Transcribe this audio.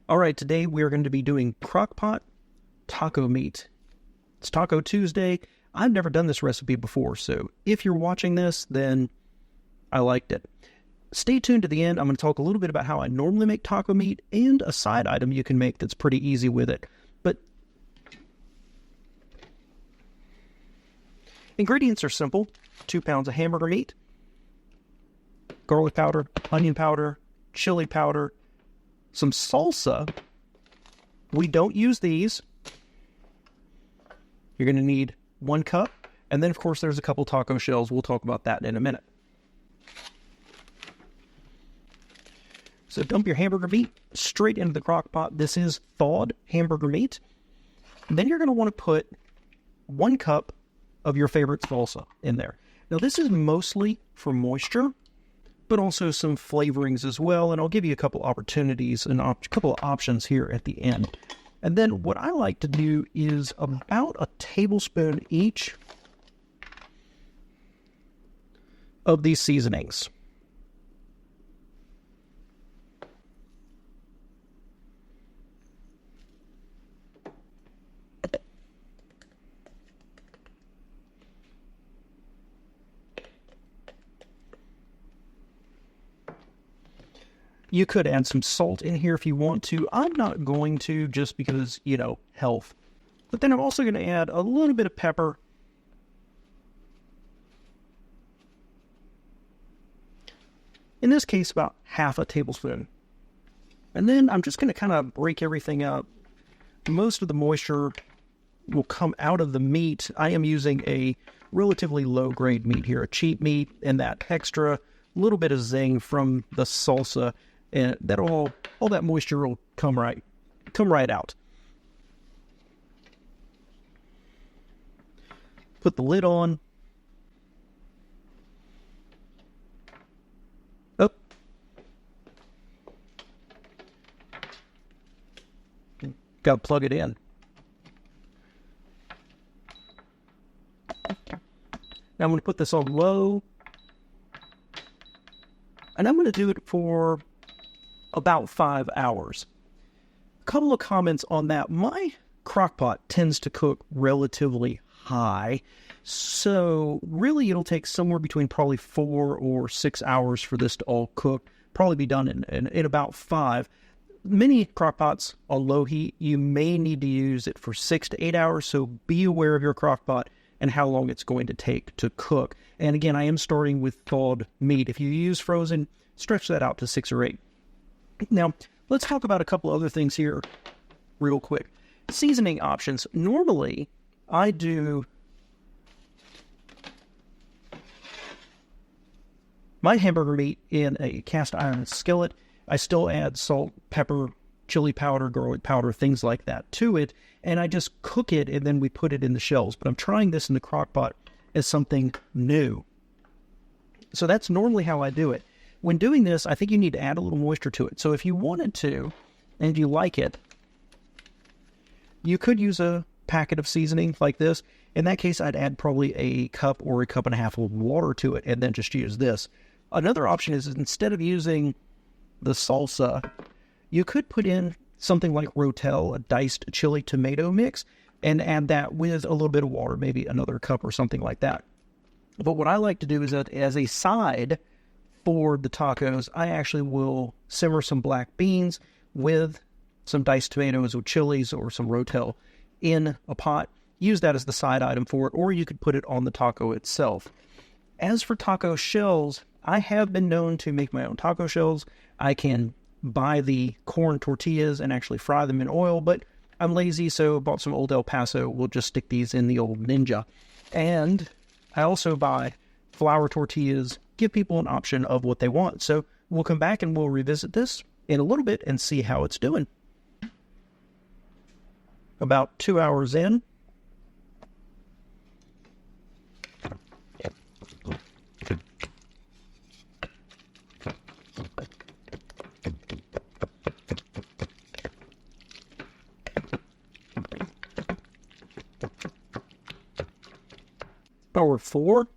All right, today we are going to be doing crock pot taco meat. It's Taco Tuesday. I've never done this recipe before, so if you're watching this, then I liked it. Stay tuned to the end. I'm going to talk a little bit about how I normally make taco meat and a side item you can make that's pretty easy with it. But ingredients are simple. 2 pounds of hamburger meat, garlic powder, onion powder, chili powder, some salsa. We don't use these. You're going to need 1 cup. And then, of course, there's a couple taco shells. We'll talk about that in a minute. So dump your hamburger meat straight into the crock pot. This is thawed hamburger meat. And then you're going to want to put 1 cup of your favorite salsa in there. Now, this is mostly for moisture, but also some flavorings as well. And I'll give you a couple opportunities and a couple of options here at the end. And then what I like to do is about a tablespoon each of these seasonings. You could add some salt in here if you want to. I'm not going to, just because, health. But then I'm also going to add a little bit of pepper. In this case, about half a tablespoon. And then I'm just going to kind of break everything up. Most of the moisture will come out of the meat. I am using a relatively low-grade meat here, a cheap meat, and that extra little bit of zing from the salsa. And that all that moisture will come right out. Put the lid on. Oh. Got to plug it in. Now I'm going to put this on low. And I'm going to do it for about 5 hours. A couple of comments on that. My crock pot tends to cook relatively high, so really it'll take somewhere between probably 4 or 6 hours for this to all cook. Probably be done in about 5. Many crock pots on low heat, you may need to use it for 6 to 8 hours, so be aware of your crock pot and how long it's going to take to cook. And again, I am starting with thawed meat. If you use frozen, stretch that out to 6 or 8. Now, let's talk about a couple other things here real quick. Seasoning options. Normally, I do my hamburger meat in a cast iron skillet. I still add salt, pepper, chili powder, garlic powder, things like that to it, and I just cook it, and then we put it in the shells. But I'm trying this in the crock pot as something new. So that's normally how I do it. When doing this, I think you need to add a little moisture to it. So if you wanted to, and you like it, you could use a packet of seasoning like this. In that case, I'd add probably a cup or a cup and a half of water to it, and then just use this. Another option is, instead of using the salsa, you could put in something like Rotel, a diced chili tomato mix, and add that with a little bit of water, maybe another cup or something like that. But what I like to do is that as a side for the tacos, I actually will simmer some black beans with some diced tomatoes or chilies or some Rotel in a pot. Use that as the side item for it, or you could put it on the taco itself. As for taco shells, I have been known to make my own taco shells. I can buy the corn tortillas and actually fry them in oil, but I'm lazy, so I bought some old El Paso. We'll just stick these in the old Ninja. And I also buy flour tortillas, give people an option of what they want. So we'll come back and we'll revisit this in a little bit and see how it's doing. About 2 hours in. Power 4.